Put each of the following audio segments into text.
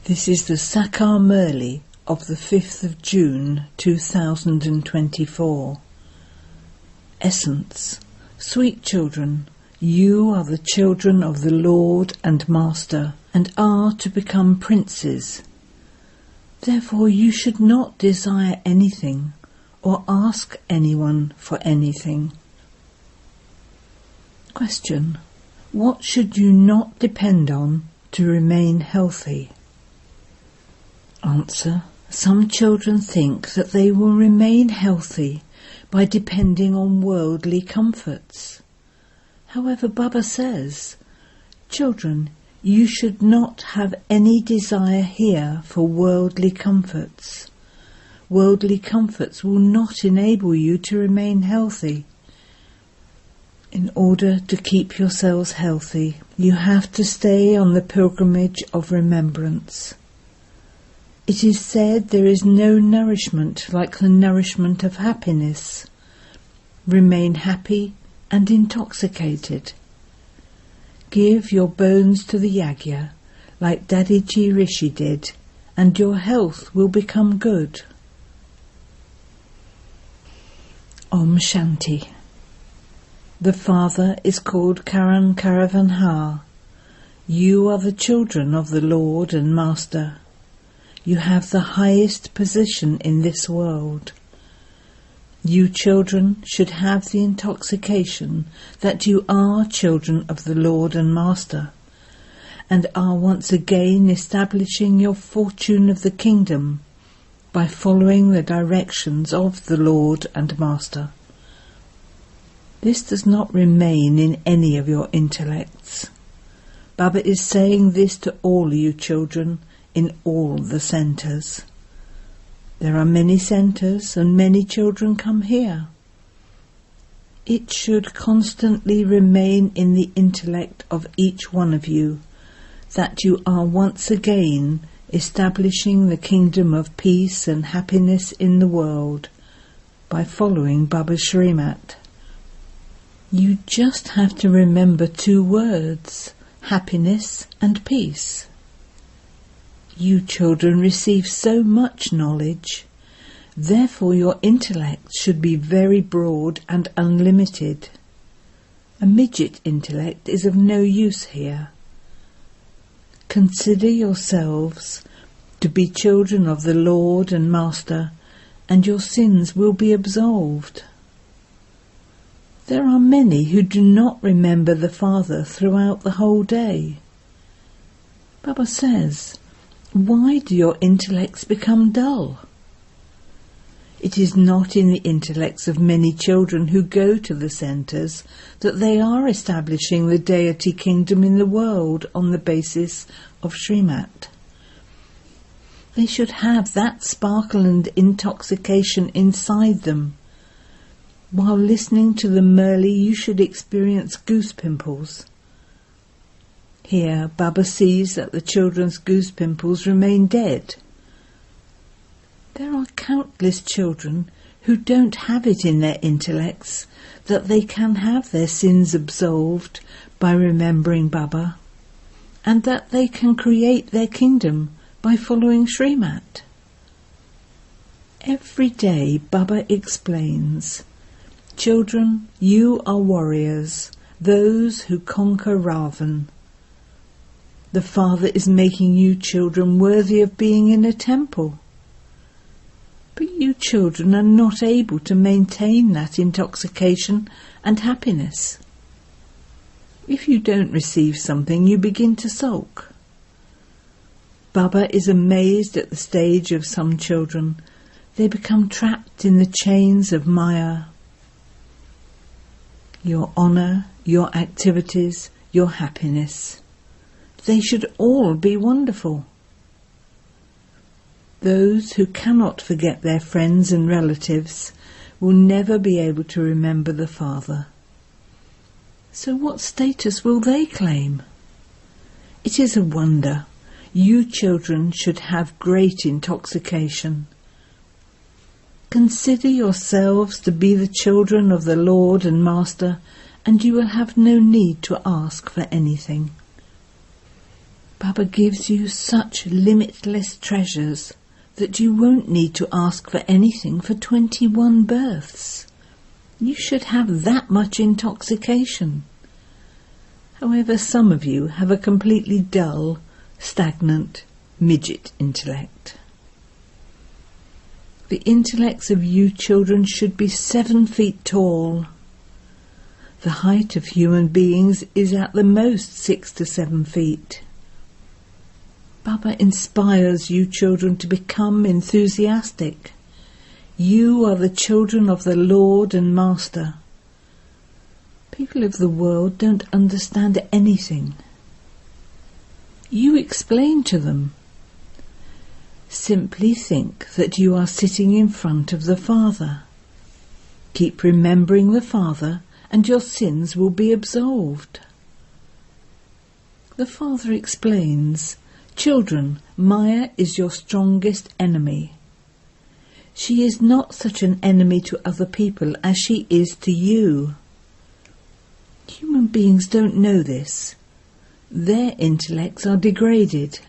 This is the Sakar Murli of the 5th of June 2024. Essence. Sweet children, you are the children of the Lord and Master, and are to become princes. Therefore you should not desire anything, or ask anyone for anything. Question. What should you not depend on to remain healthy? Answer. Some children think that they will remain healthy by depending on worldly comforts. However, Baba says, children, you should not have any desire here for worldly comforts. Worldly comforts will not enable you to remain healthy. In order to keep yourselves healthy, you have to stay on the pilgrimage of remembrance. It is said there is no nourishment like the nourishment of happiness. Remain happy and intoxicated. Give your bones to the Yagya, like Dadiji Rishi did, and your health will become good. Om Shanti. The Father is called Karan Karavanhar. You are the children of the Lord and Master. You have the highest position in this world. You children should have the intoxication that you are children of the Lord and Master, and are once again establishing your fortune of the kingdom by following the directions of the Lord and Master. This does not remain in any of your intellects. Baba is saying this to all you children in all the centres. There are many centres and many children come here. It should constantly remain in the intellect of each one of you that you are once again establishing the kingdom of peace and happiness in the world by following Baba's Shrimat. You just have to remember 2 words, happiness and peace. You children receive so much knowledge, therefore your intellect should be very broad and unlimited. A midget intellect is of no use here. Consider yourselves to be children of the Lord and Master, and your sins will be absolved. There are many who do not remember the Father throughout the whole day. Baba says, why do your intellects become dull? It is not in the intellects of many children who go to the centres that they are establishing the deity kingdom in the world on the basis of Shrimat. They should have that sparkle and intoxication inside them. While listening to the Murli, you should experience goose pimples. Here, Baba sees that the children's goose pimples remain dead. There are countless children who don't have it in their intellects that they can have their sins absolved by remembering Baba, and that they can create their kingdom by following Shrimat. Every day Baba explains, children, you are warriors, those who conquer Ravan. The Father is making you children worthy of being in a temple. But you children are not able to maintain that intoxication and happiness. If you don't receive something, you begin to sulk. Baba is amazed at the stage of some children. They become trapped in the chains of Maya. Your honour, your activities, your happiness. They should all be wonderful. Those who cannot forget their friends and relatives will never be able to remember the Father. So what status will they claim? It is a wonder. You children should have great intoxication. Consider yourselves to be the children of the Lord and Master, and you will have no need to ask for anything. Baba gives you such limitless treasures that you won't need to ask for anything for 21 births. You should have that much intoxication. However, some of you have a completely dull, stagnant, midget intellect. The intellects of you children should be 7 feet tall. The height of human beings is at the most 6 to 7 feet. Baba inspires you children to become enthusiastic. You are the children of the Lord and Master. People of the world don't understand anything. You explain to them. Simply think that you are sitting in front of the Father. Keep remembering the Father and your sins will be absolved. The Father explains, "Children, Maya is your strongest enemy. She is not such an enemy to other people as she is to you. Human beings don't know this. Their intellects are degraded."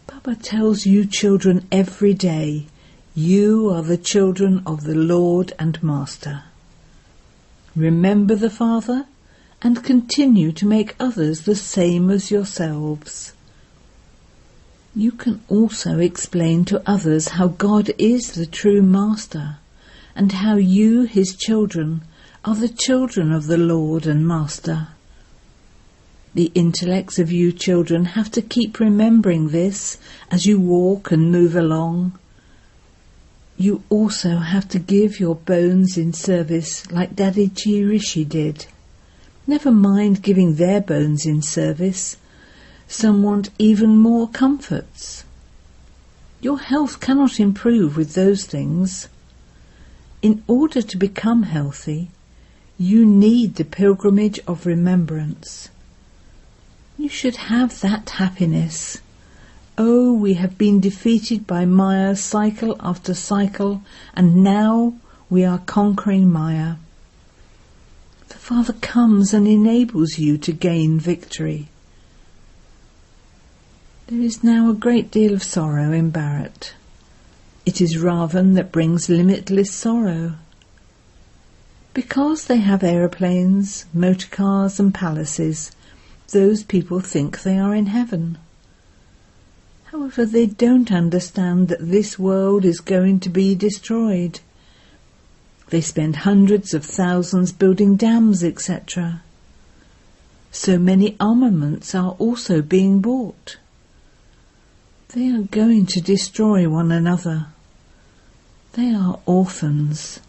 Baba tells you children every day, you are the children of the Lord and Master. Remember the Father and continue to make others the same as yourselves. You can also explain to others how God is the true Master and how you, his children, are the children of the Lord and Master. The intellects of you children have to keep remembering this as you walk and move along. You also have to give your bones in service like Daddy Ji Rishi did. Never mind giving their bones in service. Some want even more comforts. Your health cannot improve with those things. In order to become healthy, you need the pilgrimage of remembrance. You should have that happiness. Oh, we have been defeated by Maya cycle after cycle, and now we are conquering Maya. The Father comes and enables you to gain victory. There is now a great deal of sorrow in Bharat. It is Ravan that brings limitless sorrow. Because they have aeroplanes, motor cars and palaces, those people think they are in heaven. However, they don't understand that this world is going to be destroyed. They spend hundreds of thousands building dams, etc. So many armaments are also being bought. They are going to destroy one another. They are orphans.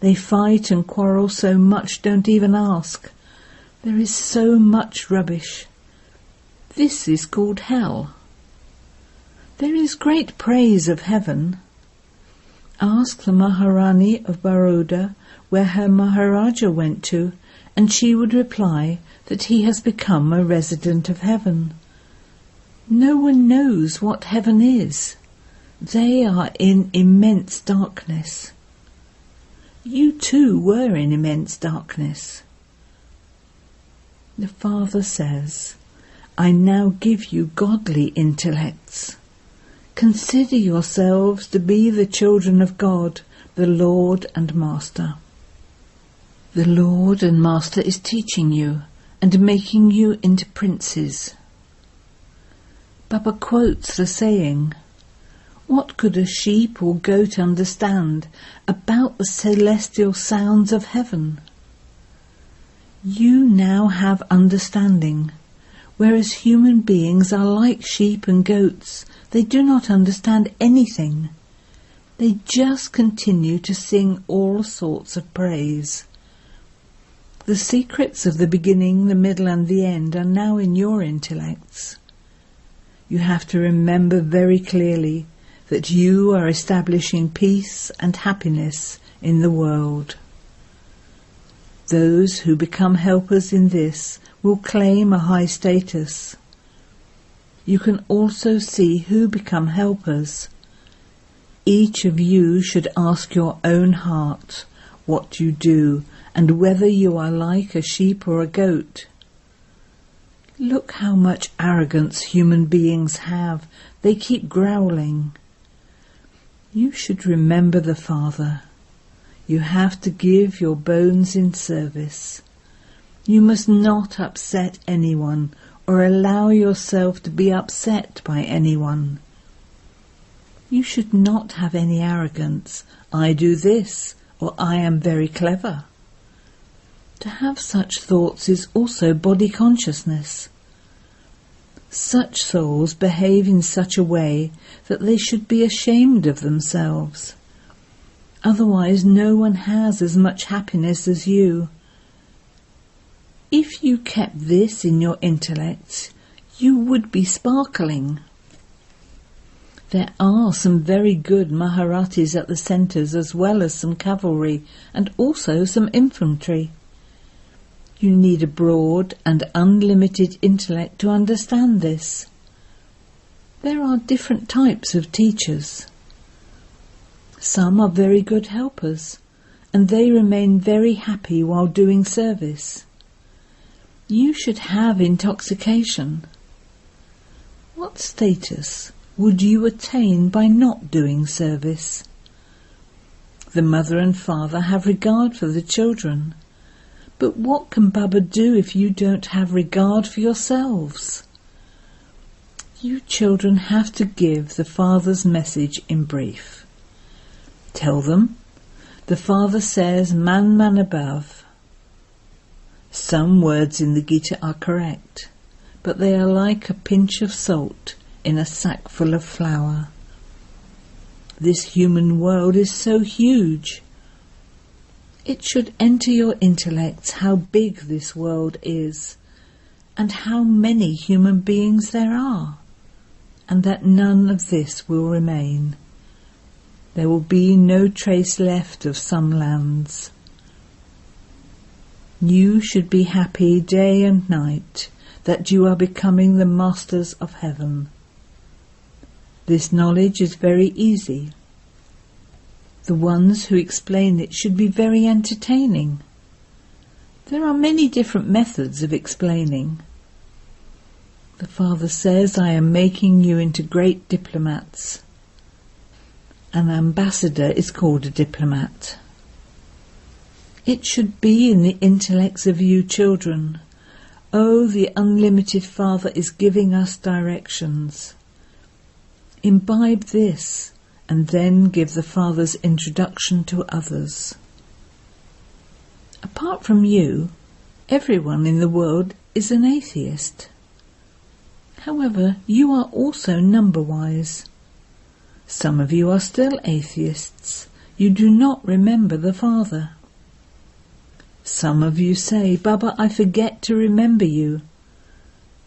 They fight and quarrel so much, don't even ask. There is so much rubbish. This is called hell. There is great praise of heaven. Ask the Maharani of Baroda where her Maharaja went to, and she would reply that he has become a resident of heaven. No one knows what heaven is. They are in immense darkness. You too were in immense darkness. The Father says, I now give you godly intellects. Consider yourselves to be the children of God, the Lord and Master. The Lord and Master is teaching you and making you into princes. Baba quotes the saying, what could a sheep or goat understand about the celestial sounds of heaven? You now have understanding, whereas human beings are like sheep and goats. They do not understand anything. They just continue to sing all sorts of praise. The secrets of the beginning, the middle and the end are now in your intellects. You have to remember very clearly that you are establishing peace and happiness in the world. Those who become helpers in this will claim a high status. You can also see who become helpers. Each of you should ask your own heart what you do and whether you are like a sheep or a goat. Look how much arrogance human beings have. They keep growling. You should remember the Father. You have to give your bones in service. You must not upset anyone or allow yourself to be upset by anyone. You should not have any arrogance. I do this, or I am very clever. To have such thoughts is also body consciousness. Such souls behave in such a way that they should be ashamed of themselves. Otherwise no one has as much happiness as you. If you kept this in your intellects, you would be sparkling. There are some very good Maharatis at the centres, as well as some cavalry and also some infantry. You need a broad and unlimited intellect to understand this. There are different types of teachers. Some are very good helpers, and they remain very happy while doing service. You should have intoxication. What status would you attain by not doing service? The mother and father have regard for the children. But what can Baba do if you don't have regard for yourselves? You children have to give the Father's message in brief. Tell them, the Father says, man above. Some words in the Gita are correct, but they are like a pinch of salt in a sack full of flour. This human world is so huge. It should enter your intellects how big this world is, and how many human beings there are, and that none of this will remain. There will be no trace left of some lands. You should be happy day and night that you are becoming the masters of heaven. This knowledge is very easy. The ones who explain it should be very entertaining. There are many different methods of explaining. The Father says, I am making you into great diplomats. An ambassador is called a diplomat. It should be in the intellects of you children. Oh, the unlimited Father is giving us directions. Imbibe this, and then give the Father's introduction to others. Apart from you, everyone in the world is an atheist. However, you are also number-wise. Some of you are still atheists. You do not remember the Father. Some of you say, Baba, I forget to remember you.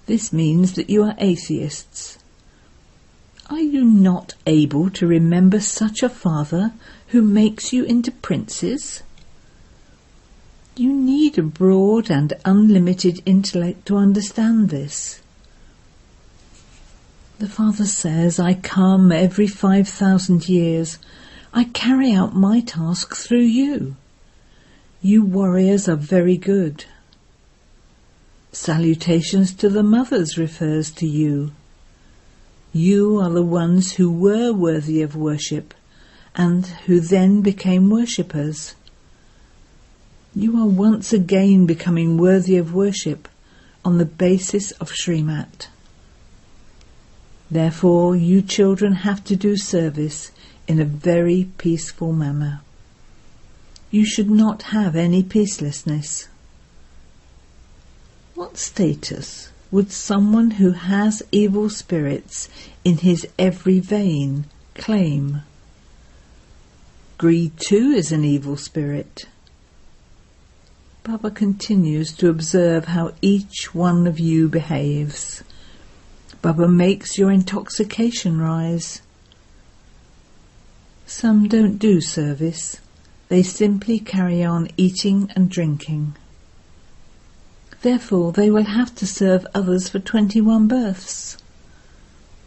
This means that you are atheists. Are you not able to remember such a Father who makes you into princes? You need a broad and unlimited intellect to understand this. The Father says, I come every 5,000 years. I carry out my task through you. You warriors are very good. Salutations to the mothers refers to you. You are the ones who were worthy of worship and who then became worshippers. You are once again becoming worthy of worship on the basis of Srimat. Therefore, you children have to do service in a very peaceful manner. You should not have any peacelessness. What status would someone who has evil spirits in his every vein claim? Greed too is an evil spirit. Baba continues to observe how each one of you behaves. Baba makes your intoxication rise. Some don't do service. They simply carry on eating and drinking. Therefore they will have to serve others for 21 births.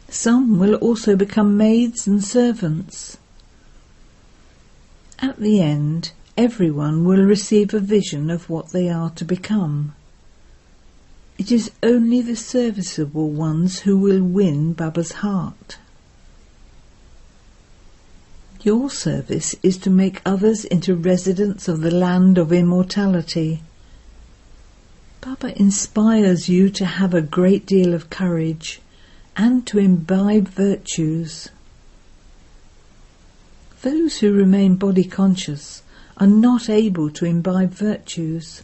Some will also become maids and servants. At the end, everyone will receive a vision of what they are to become. It is only the serviceable ones who will win Baba's heart. Your service is to make others into residents of the land of immortality. Baba inspires you to have a great deal of courage and to imbibe virtues. Those who remain body conscious are not able to imbibe virtues.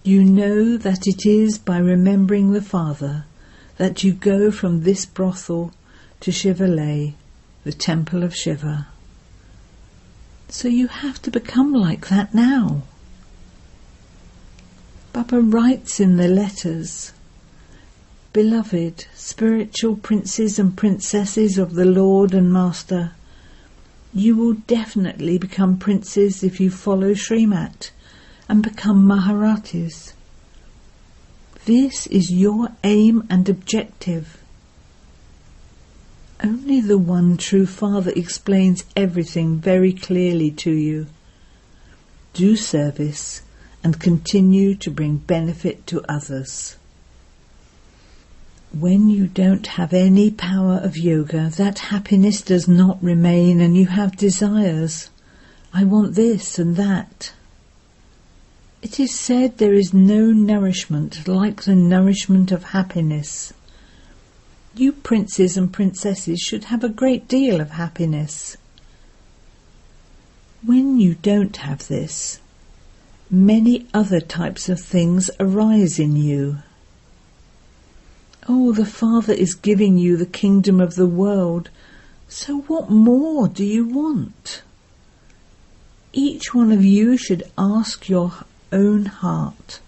You know that it is by remembering the Father that you go from this brothel to Shivalay, the temple of Shiva. So you have to become like that now. Baba writes in the letters, "Beloved, spiritual princes and princesses of the Lord and Master, you will definitely become princes if you follow Srimat and become Maharatis. This is your aim and objective. Only the one true Father explains everything very clearly to you. Do service and continue to bring benefit to others." When you don't have any power of yoga, that happiness does not remain and you have desires. I want this and that. It is said there is no nourishment like the nourishment of happiness. You princes and princesses should have a great deal of happiness. When you don't have this, many other types of things arise in you. Oh, the Father is giving you the kingdom of the world, so what more do you want? Each one of you should ask your own heart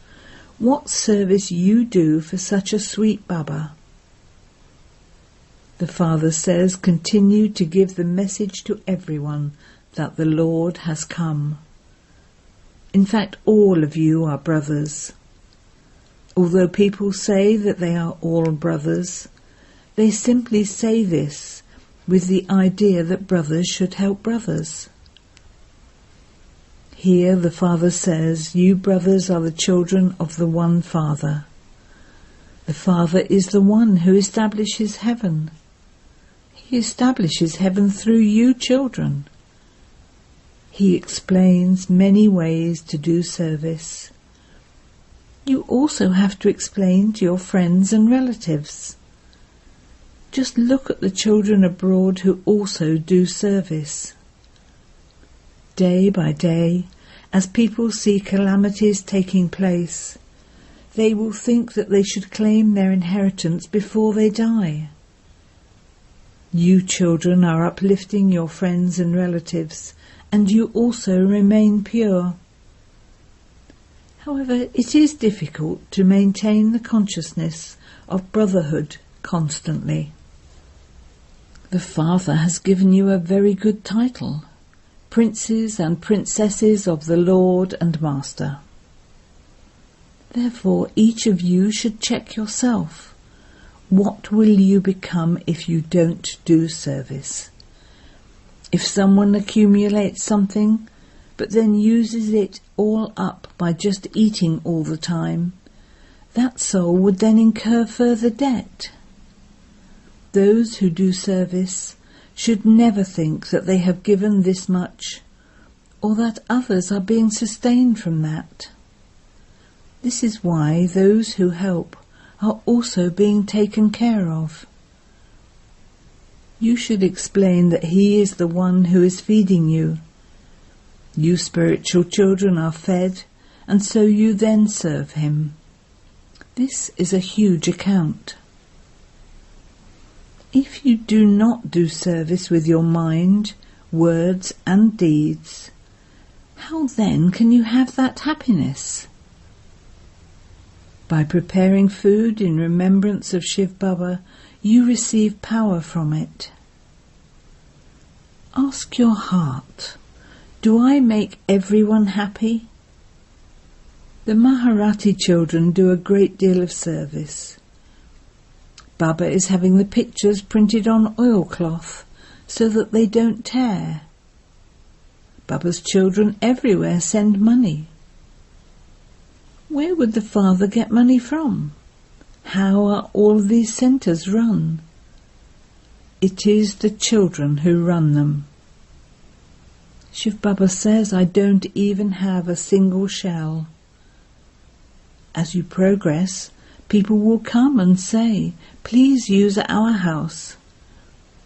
what service you do for such a sweet Baba. The Father says, continue to give the message to everyone that the Lord has come. In fact, all of you are brothers. Although people say that they are all brothers, they simply say this with the idea that brothers should help brothers. Here the Father says, you brothers are the children of the one Father. The Father is the one who establishes heaven. He establishes heaven through you children. He explains many ways to do service. You also have to explain to your friends and relatives. Just look at the children abroad who also do service. Day by day, as people see calamities taking place, they will think that they should claim their inheritance before they die. You children are uplifting your friends and relatives, and you also remain pure. However, it is difficult to maintain the consciousness of brotherhood constantly. The Father has given you a very good title, Princes and Princesses of the Lord and Master. Therefore, each of you should check yourself. What will you become if you don't do service? If someone accumulates something, but then uses it all up by just eating all the time, that soul would then incur further debt. Those who do service should never think that they have given this much, or that others are being sustained from that. This is why those who help are also being taken care of. You should explain that He is the one who is feeding you. You spiritual children are fed, and so you then serve Him. This is a huge account. If you do not do service with your mind, words and deeds, how then can you have that happiness? By preparing food in remembrance of Shiv Baba, you receive power from it. Ask your heart, do I make everyone happy? The Maharati children do a great deal of service. Baba is having the pictures printed on oilcloth so that they don't tear. Baba's children everywhere send money. Where would the father get money from? How are all these centres run? It is the children who run them. Shiv Baba says, I don't even have a single shell. As you progress, people will come and say, please use our house.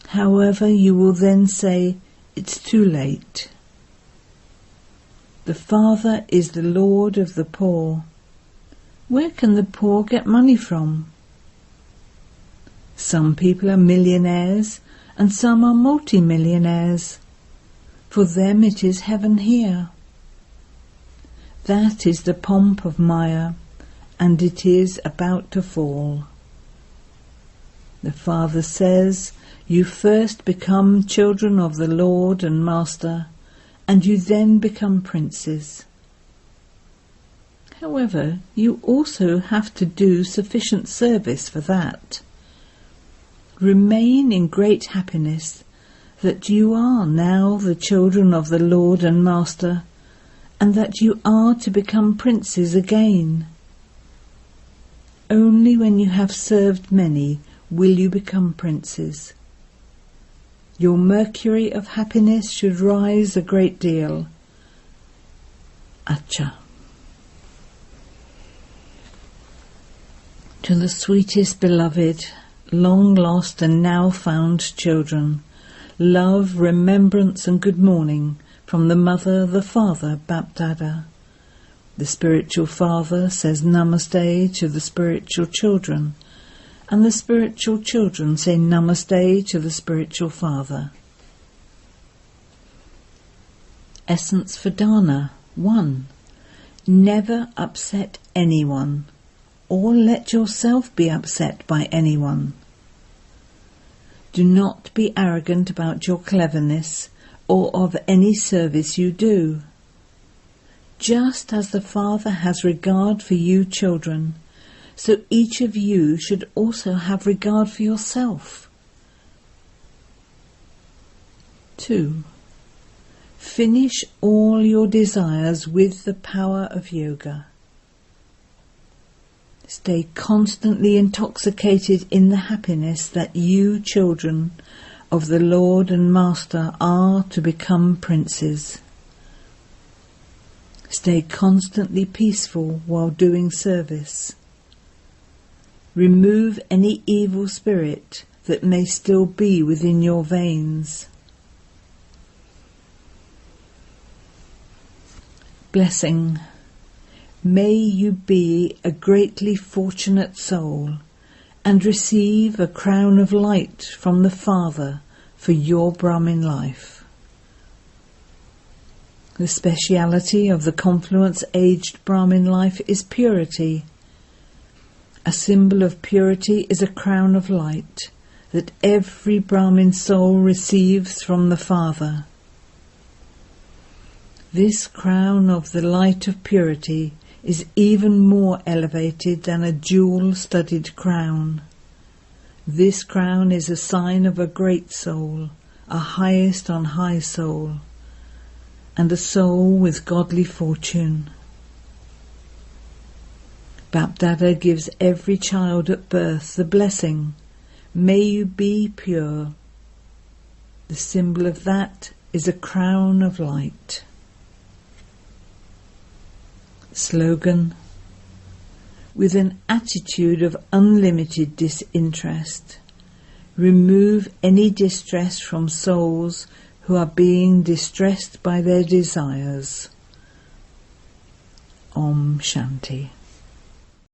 However, you will then say, it's too late. The Father is the Lord of the poor. Where can the poor get money from? Some people are millionaires and some are multi-millionaires. For them it is heaven here. That is the pomp of Maya, and it is about to fall. The Father says, you first become children of the Lord and Master, and you then become princes. However, you also have to do sufficient service for that. Remain in great happiness that you are now the children of the Lord and Master, and that you are to become princes again. Only when you have served many will you become princes. Your mercury of happiness should rise a great deal. Acha. To the sweetest beloved, long lost and now found children, love, remembrance and good morning from the Mother, the Father, Bapdada. The spiritual father says Namaste to the spiritual children, and the spiritual children say Namaste to the spiritual father. Essence for Dana 1. Never upset anyone, or let yourself be upset by anyone. Do not be arrogant about your cleverness or of any service you do. Just as the Father has regard for you children, so each of you should also have regard for yourself. 2. Finish all your desires with the power of yoga. Stay constantly intoxicated in the happiness that you children of the Lord and Master are to become princes. Stay constantly peaceful while doing service. Remove any evil spirit that may still be within your veins. Blessing. May you be a greatly fortunate soul and receive a crown of light from the Father for your Brahmin life. The speciality of the confluence-aged Brahmin life is purity. A symbol of purity is a crown of light that every Brahmin soul receives from the Father. This crown of the light of purity is even more elevated than a jewel-studded crown. This crown is a sign of a great soul, a highest on high soul, and a soul with godly fortune. Bapdada gives every child at birth the blessing, may you be pure. The symbol of that is a crown of light. Slogan. With an attitude of unlimited disinterest, remove any distress from souls who are being distressed by their desires. Om Shanti.